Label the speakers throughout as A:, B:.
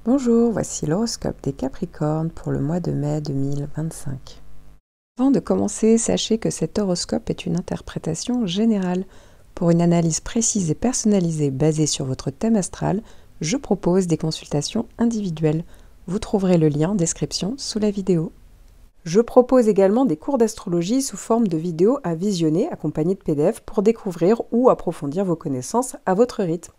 A: Bonjour, voici l'horoscope des Capricornes pour le mois de mai 2025. Avant de commencer, sachez que cet horoscope est une interprétation générale. Pour une analyse précise et personnalisée basée sur votre thème astral, je propose des consultations individuelles. Vous trouverez le lien en description sous la vidéo. Je propose également des cours d'astrologie sous forme de vidéos à visionner accompagnés de PDF pour découvrir ou approfondir vos connaissances à votre rythme.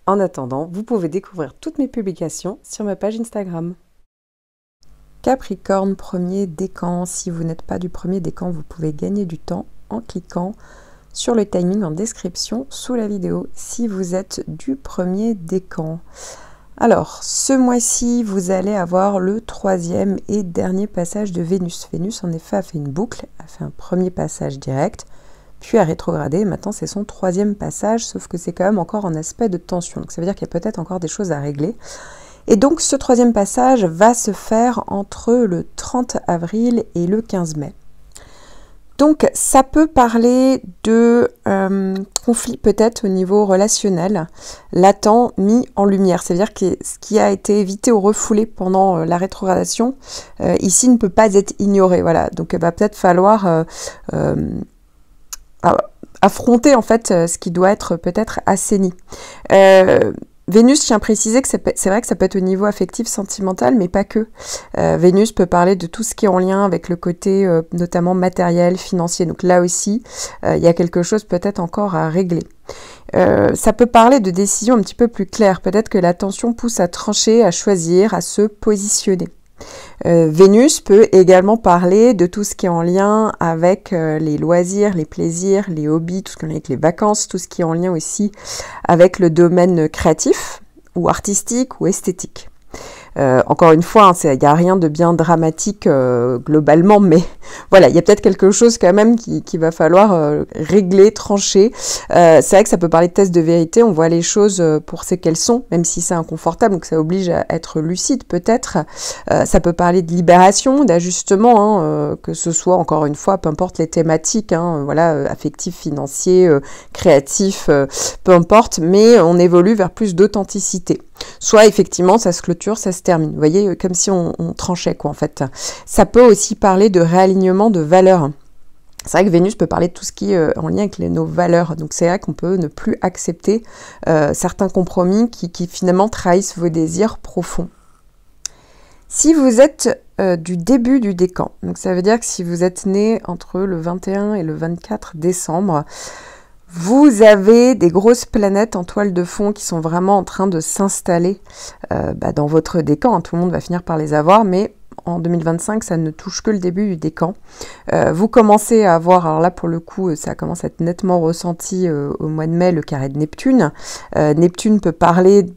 A: En attendant, vous pouvez découvrir toutes mes publications sur ma page Instagram. Capricorne, premier décan. Si vous n'êtes pas du premier décan, vous pouvez gagner du temps en cliquant sur le timing en description sous la vidéo si vous êtes du premier décan. Alors, ce mois-ci, vous allez avoir le troisième et dernier passage de Vénus. Vénus, en effet, a fait une boucle, a fait un premier passage direct, puis a rétrogradé. Maintenant, c'est son troisième passage, sauf que c'est quand même encore en aspect de tension. Donc, ça veut dire qu'il y a peut-être encore des choses à régler. Et donc, ce troisième passage va se faire entre le 30 avril et le 15 mai. Donc, ça peut parler de conflit peut-être au niveau relationnel, latent, mis en lumière. C'est-à-dire que ce qui a été évité ou refoulé pendant la rétrogradation, ici ne peut pas être ignoré. Voilà. Donc, il va peut-être falloir affronter en fait ce qui doit être peut-être assaini. Vénus, je tiens à préciser que c'est vrai que ça peut être au niveau affectif, sentimental, mais pas que. Vénus peut parler de tout ce qui est en lien avec le côté notamment matériel, financier. Donc là aussi, il y a quelque chose peut-être encore à régler. Ça peut parler de décisions un petit peu plus claires. Peut-être que la tension pousse à trancher, à choisir, à se positionner. Vénus peut également parler de tout ce qui est en lien avec les loisirs, les plaisirs, les hobbies, tout ce qui est en lien avec les vacances, tout ce qui est en lien aussi avec le domaine créatif ou artistique ou esthétique. Encore une fois, il n'y a rien de bien dramatique globalement, mais voilà, il y a peut-être quelque chose quand même qui va falloir régler, trancher. C'est vrai que ça peut parler de test de vérité, on voit les choses pour ce qu'elles sont, même si c'est inconfortable, donc ça oblige à être lucide peut-être. Ça peut parler de libération, d'ajustement, que ce soit, encore une fois, peu importe les thématiques, voilà, affectif, financier, créatif, peu importe, mais on évolue vers plus d'authenticité. Soit effectivement ça se clôture, ça se termine. Vous voyez, comme si on tranchait quoi en fait. Ça peut aussi parler de réalignement de valeurs. C'est vrai que Vénus peut parler de tout ce qui est en lien avec nos valeurs. Donc c'est vrai qu'on peut ne plus accepter certains compromis qui finalement trahissent vos désirs profonds. Si vous êtes du début du décan, donc ça veut dire que si vous êtes né entre le 21 et le 24 décembre, vous avez des grosses planètes en toile de fond qui sont vraiment en train de s'installer dans votre décan. Tout le monde va finir par les avoir, mais en 2025, ça ne touche que le début du décan. Vous commencez à avoir, alors là pour le coup, ça commence à être nettement ressenti au mois de mai, le carré de Neptune. Neptune peut parler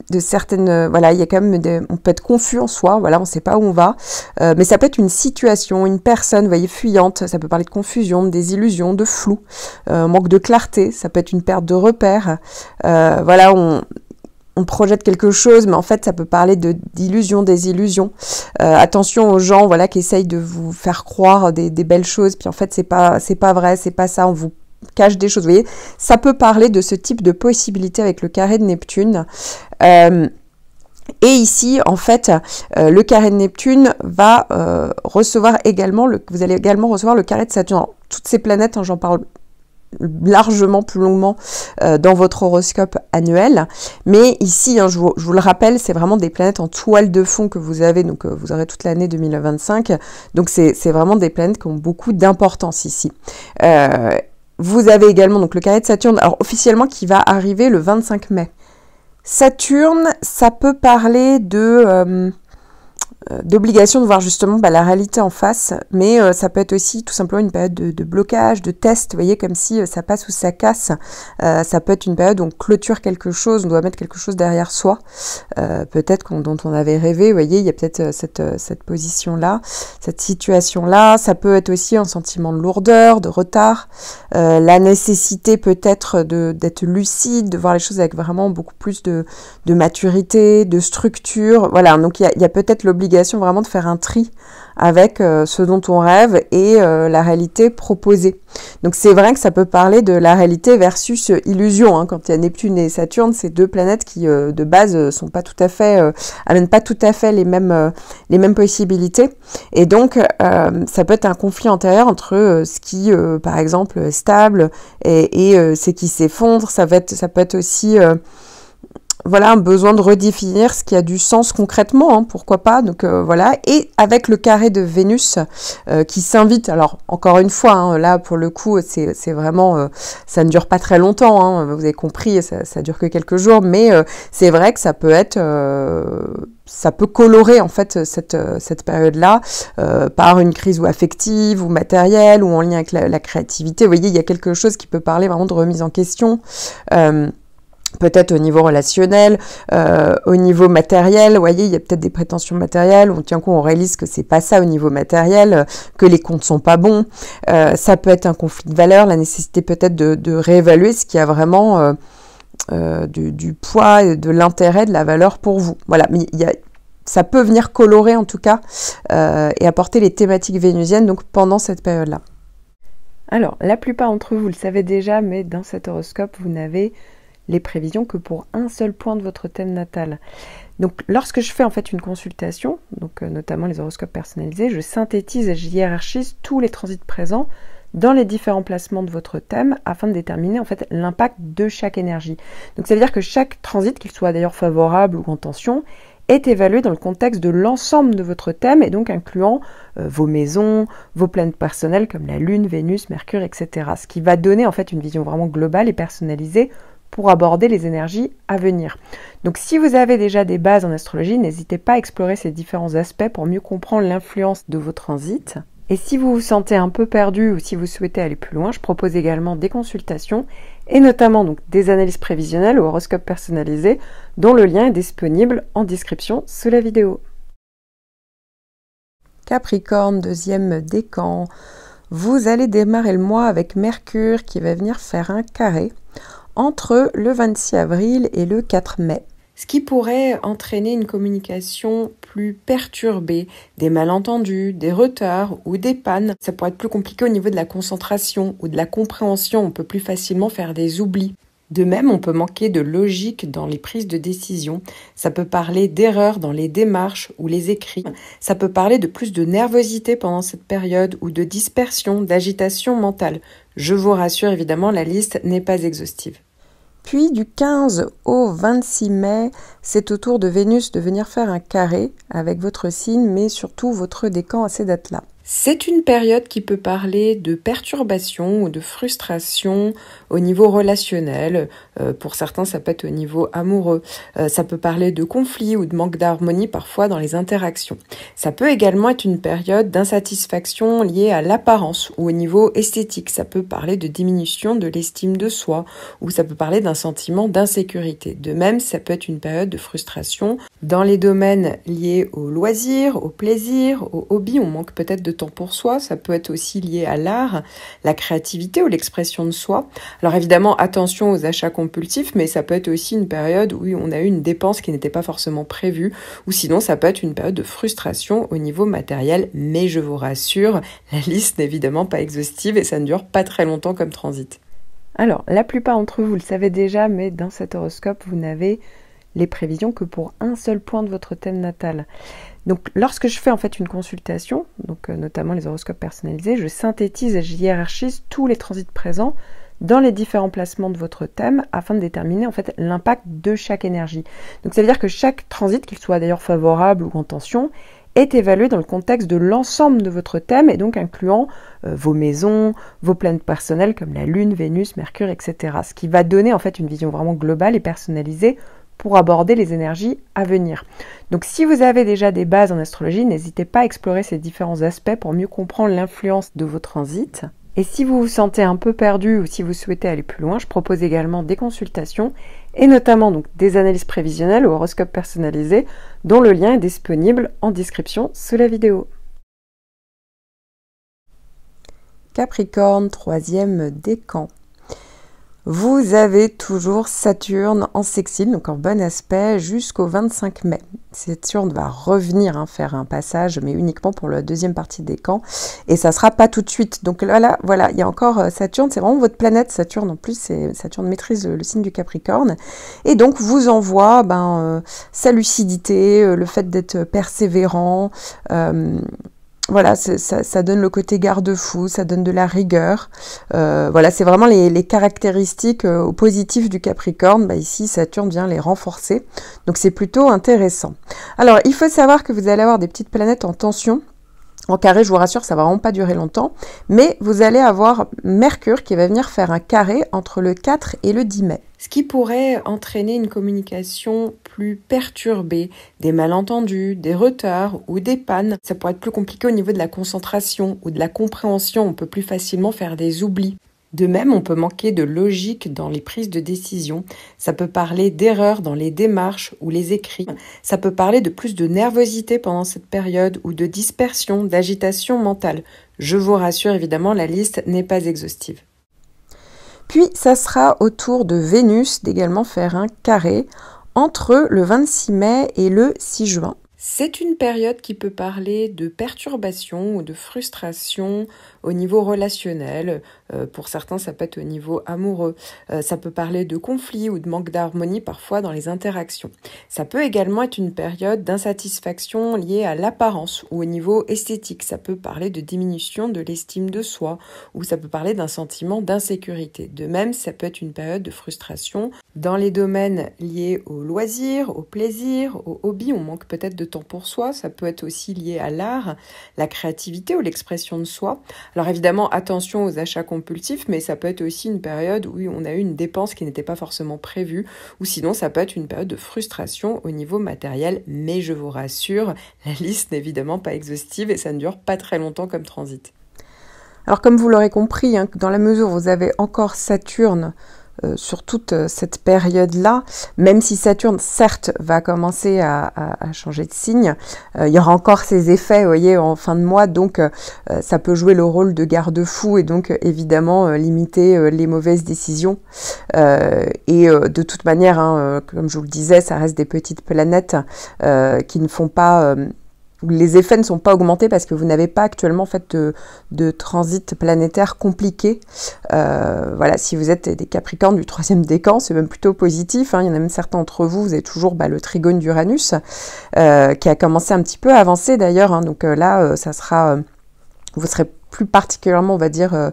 A: de certaines, voilà, il y a quand même on peut être confus en soi, voilà, on ne sait pas où on va, mais ça peut être une situation, une personne, vous voyez, fuyante, ça peut parler de confusion, de désillusion, de flou, manque de clarté, ça peut être une perte de repères, voilà, on projette quelque chose, mais en fait, ça peut parler d'illusion, désillusion. Attention aux gens, voilà, qui essayent de vous faire croire des belles choses, puis en fait, c'est pas vrai, c'est pas ça, on vous cache des choses, vous voyez, ça peut parler de ce type de possibilité avec le carré de Neptune. Et ici, en fait, le carré de Neptune va recevoir également, vous allez également recevoir le carré de Saturne. Alors, toutes ces planètes, j'en parle largement plus longuement dans votre horoscope annuel, mais ici, je vous le rappelle, c'est vraiment des planètes en toile de fond que vous avez, donc vous aurez toute l'année 2025, donc c'est vraiment des planètes qui ont beaucoup d'importance ici. Vous avez également donc le carré de Saturne, alors officiellement qui va arriver le 25 mai. Saturne, ça peut parler d'obligation de voir justement la réalité en face, mais ça peut être aussi tout simplement une période de blocage, de test, vous voyez, comme si ça passe ou ça casse. Ça peut être une période où on clôture quelque chose, on doit mettre quelque chose derrière soi, peut-être dont on avait rêvé, vous voyez, il y a peut-être cette position-là, cette situation-là. Ça peut être aussi un sentiment de lourdeur, de retard, la nécessité peut-être d'être lucide, de voir les choses avec vraiment beaucoup plus de maturité, de structure, voilà, donc il y a peut-être l'obligation vraiment de faire un tri avec ce dont on rêve et la réalité proposée. Donc c'est vrai que ça peut parler de la réalité versus illusion, hein. Quand il y a Neptune et Saturne, c'est deux planètes qui de base sont pas tout à fait, amènent pas tout à fait les mêmes possibilités. Et donc ça peut être un conflit intérieur entre ce qui, par exemple, est stable et ce qui s'effondre. Ça peut être aussi voilà, un besoin de redéfinir ce qui a du sens concrètement, hein, pourquoi pas. Donc voilà, et avec le carré de Vénus qui s'invite, alors encore une fois, hein, là pour le coup, c'est vraiment, ça ne dure pas très longtemps, hein, vous avez compris, ça dure que quelques jours, mais c'est vrai que ça peut être, ça peut colorer en fait cette période-là par une crise ou affective ou matérielle ou en lien avec la créativité. Vous voyez, il y a quelque chose qui peut parler vraiment de remise en question. Peut-être au niveau relationnel, au niveau matériel, vous voyez, il y a peut-être des prétentions matérielles, on tient compte, on réalise que c'est pas ça au niveau matériel, que les comptes sont pas bons, ça peut être un conflit de valeurs, la nécessité peut-être de réévaluer ce qui a vraiment du poids, et de l'intérêt, de la valeur pour vous. Voilà, mais ça peut venir colorer en tout cas et apporter les thématiques vénusiennes donc pendant cette période-là. Alors, la plupart d'entre vous le savez déjà, mais dans cet horoscope, vous n'avez les prévisions que pour un seul point de votre thème natal. Donc lorsque je fais en fait une consultation, donc notamment les horoscopes personnalisés, je synthétise et je hiérarchise tous les transits présents dans les différents placements de votre thème afin de déterminer en fait l'impact de chaque énergie. Donc ça veut dire que chaque transit, qu'il soit d'ailleurs favorable ou en tension, est évalué dans le contexte de l'ensemble de votre thème et donc incluant vos maisons, vos planètes personnelles comme la Lune, Vénus, Mercure, etc. Ce qui va donner en fait une vision vraiment globale et personnalisée pour aborder les énergies à venir. Donc si vous avez déjà des bases en astrologie, n'hésitez pas à explorer ces différents aspects pour mieux comprendre l'influence de vos transits. Et si vous vous sentez un peu perdu ou si vous souhaitez aller plus loin, je propose également des consultations et notamment donc des analyses prévisionnelles ou horoscopes personnalisés dont le lien est disponible en description sous la vidéo. Capricorne, deuxième décan, vous allez démarrer le mois avec Mercure qui va venir faire un carré entre le 26 avril et le 4 mai. Ce qui pourrait entraîner une communication plus perturbée, des malentendus, des retards ou des pannes. Ça pourrait être plus compliqué au niveau de la concentration ou de la compréhension. On peut plus facilement faire des oublis. De même, on peut manquer de logique dans les prises de décision. Ça peut parler d'erreurs dans les démarches ou les écrits. Ça peut parler de plus de nervosité pendant cette période ou de dispersion, d'agitation mentale. Je vous rassure, évidemment, la liste n'est pas exhaustive. Puis du 15 au 26 mai, c'est au tour de Vénus de venir faire un carré avec votre signe, mais surtout votre décan à ces dates-là. C'est une période qui peut parler de perturbation ou de frustration au niveau relationnel. Pour certains, ça peut être au niveau amoureux. Ça peut parler de conflits ou de manque d'harmonie parfois dans les interactions. Ça peut également être une période d'insatisfaction liée à l'apparence ou au niveau esthétique. Ça peut parler de diminution de l'estime de soi ou ça peut parler d'un sentiment d'insécurité. De même, ça peut être une période de frustration dans les domaines liés au loisir, au plaisir, au hobby. On manque peut-être de temps pour soi, ça peut être aussi lié à l'art, la créativité ou l'expression de soi. Alors évidemment, attention aux achats compulsifs, mais ça peut être aussi une période où on a eu une dépense qui n'était pas forcément prévue, ou sinon ça peut être une période de frustration au niveau matériel, mais je vous rassure, la liste n'est évidemment pas exhaustive et ça ne dure pas très longtemps comme transit. Alors, la plupart d'entre vous le savez déjà, mais dans cet horoscope, vous n'avez les prévisions que pour un seul point de votre thème natal. Donc lorsque je fais en fait une consultation, donc notamment les horoscopes personnalisés, je synthétise et je hiérarchise tous les transits présents dans les différents placements de votre thème afin de déterminer en fait l'impact de chaque énergie. Donc ça veut dire que chaque transit, qu'il soit d'ailleurs favorable ou en tension, est évalué dans le contexte de l'ensemble de votre thème et donc incluant vos maisons, vos planètes personnelles comme la Lune, Vénus, Mercure, etc. Ce qui va donner en fait une vision vraiment globale et personnalisée pour aborder les énergies à venir. Donc si vous avez déjà des bases en astrologie, n'hésitez pas à explorer ces différents aspects pour mieux comprendre l'influence de vos transits. Et si vous vous sentez un peu perdu ou si vous souhaitez aller plus loin, je propose également des consultations et notamment donc des analyses prévisionnelles ou horoscopes personnalisés dont le lien est disponible en description sous la vidéo. Capricorne, troisième décan. vous avez toujours Saturne en sextile, donc en bon aspect, jusqu'au 25 mai. Saturne va revenir faire un passage, mais uniquement pour la deuxième partie des camps, et ça sera pas tout de suite. Donc là, voilà, il y a encore Saturne, c'est vraiment votre planète. Saturne, en plus, Saturne maîtrise le signe du Capricorne, et donc vous envoie sa lucidité, le fait d'être persévérant. Voilà, ça donne le côté garde-fou, ça donne de la rigueur. Voilà, c'est vraiment les caractéristiques positives du Capricorne. Ici, Saturne vient les renforcer. Donc, c'est plutôt intéressant. Alors, il faut savoir que vous allez avoir des petites planètes en tension. En carré, je vous rassure, ça va vraiment pas durer longtemps. Mais vous allez avoir Mercure qui va venir faire un carré entre le 4 et le 10 mai. Ce qui pourrait entraîner une communication plus perturbée, des malentendus, des retards ou des pannes. Ça pourrait être plus compliqué au niveau de la concentration ou de la compréhension. On peut plus facilement faire des oublis. De même, on peut manquer de logique dans les prises de décision. Ça peut parler d'erreurs dans les démarches ou les écrits. Ça peut parler de plus de nervosité pendant cette période ou de dispersion, d'agitation mentale. Je vous rassure, évidemment, la liste n'est pas exhaustive. Puis, ça sera au tour de Vénus d'également faire un carré entre le 26 mai et le 6 juin. C'est une période qui peut parler de perturbation ou de frustration au niveau relationnel. Pour certains, ça peut être au niveau amoureux. Ça peut parler de conflits ou de manque d'harmonie parfois dans les interactions. Ça peut également être une période d'insatisfaction liée à l'apparence ou au niveau esthétique. Ça peut parler de diminution de l'estime de soi ou ça peut parler d'un sentiment d'insécurité. De même, ça peut être une période de frustration dans les domaines liés au loisir, au plaisir, au hobby. On manque peut-être de temps pour soi. Ça peut être aussi lié à l'art, la créativité ou l'expression de soi. Alors évidemment, attention aux achats compulsifs, mais ça peut être aussi une période où on a eu une dépense qui n'était pas forcément prévue, ou sinon ça peut être une période de frustration au niveau matériel, mais je vous rassure, la liste n'est évidemment pas exhaustive et ça ne dure pas très longtemps comme transit. Alors comme vous l'aurez compris, dans la mesure où vous avez encore Saturne sur toute cette période-là, même si Saturne, certes, va commencer à changer de signe, il y aura encore ses effets, vous voyez, en fin de mois, donc ça peut jouer le rôle de garde-fou et donc évidemment limiter les mauvaises décisions. De toute manière, comme je vous le disais, ça reste des petites planètes qui ne font pas... les effets ne sont pas augmentés parce que vous n'avez pas actuellement de transit planétaire compliqué. Voilà, si vous êtes des Capricornes du 3e décan, c'est même plutôt positif. Il y en a même certains d'entre vous, vous avez toujours le trigone d'Uranus qui a commencé un petit peu à avancer d'ailleurs. Donc là, ça sera, vous serez plus particulièrement, on va dire,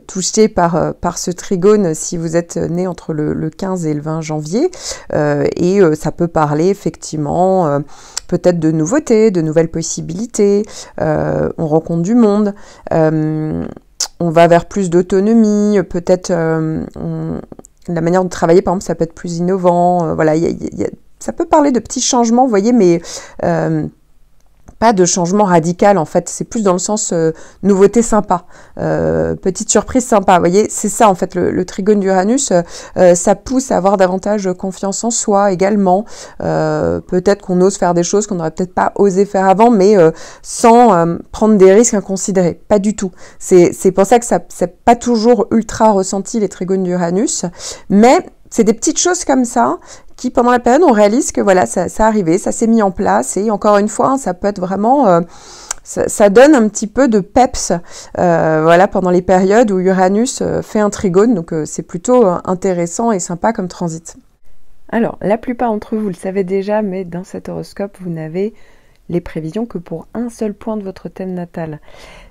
A: touché par ce trigone si vous êtes né entre le 15 et le 20 janvier. Ça peut parler effectivement peut-être de nouveautés, de nouvelles possibilités, on rencontre du monde, on va vers plus d'autonomie, peut-être la manière de travailler, par exemple, ça peut être plus innovant, voilà, ça peut parler de petits changements, vous voyez, mais... pas de changement radical en fait, c'est plus dans le sens nouveauté sympa, petite surprise sympa, vous voyez, c'est ça en fait le trigone d'Uranus, ça pousse à avoir davantage confiance en soi également, peut-être qu'on ose faire des choses qu'on n'aurait peut-être pas osé faire avant, mais sans prendre des risques inconsidérés, pas du tout, c'est pour ça que ça c'est pas toujours ultra ressenti les trigones d'Uranus, mais c'est des petites choses comme ça qui, pendant la période, on réalise que voilà, ça arrivait, ça s'est mis en place. Et encore une fois, ça peut être vraiment... ça donne un petit peu de peps voilà, pendant les périodes où Uranus fait un trigone. Donc, c'est plutôt intéressant et sympa comme transit. Alors, la plupart d'entre vous le savez déjà, mais dans cet horoscope, vous n'avez les prévisions que pour un seul point de votre thème natal.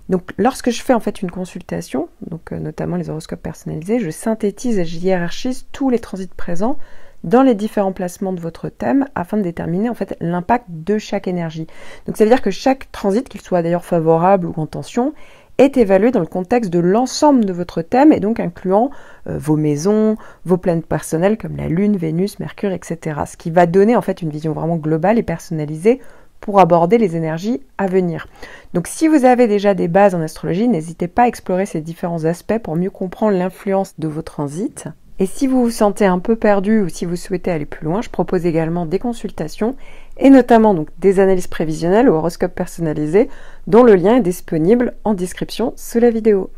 A: Donc, lorsque je fais en fait une consultation, donc notamment les horoscopes personnalisés, je synthétise et je hiérarchise tous les transits présents dans les différents placements de votre thème afin de déterminer en fait l'impact de chaque énergie. Donc, ça veut dire que chaque transit, qu'il soit d'ailleurs favorable ou en tension, est évalué dans le contexte de l'ensemble de votre thème et donc incluant vos maisons, vos planètes personnelles comme la Lune, Vénus, Mercure, etc. Ce qui va donner en fait une vision vraiment globale et personnalisée pour aborder les énergies à venir. Donc si vous avez déjà des bases en astrologie, n'hésitez pas à explorer ces différents aspects pour mieux comprendre l'influence de vos transits. Et si vous vous sentez un peu perdu ou si vous souhaitez aller plus loin, je propose également des consultations et notamment donc des analyses prévisionnelles ou horoscopes personnalisés dont le lien est disponible en description sous la vidéo.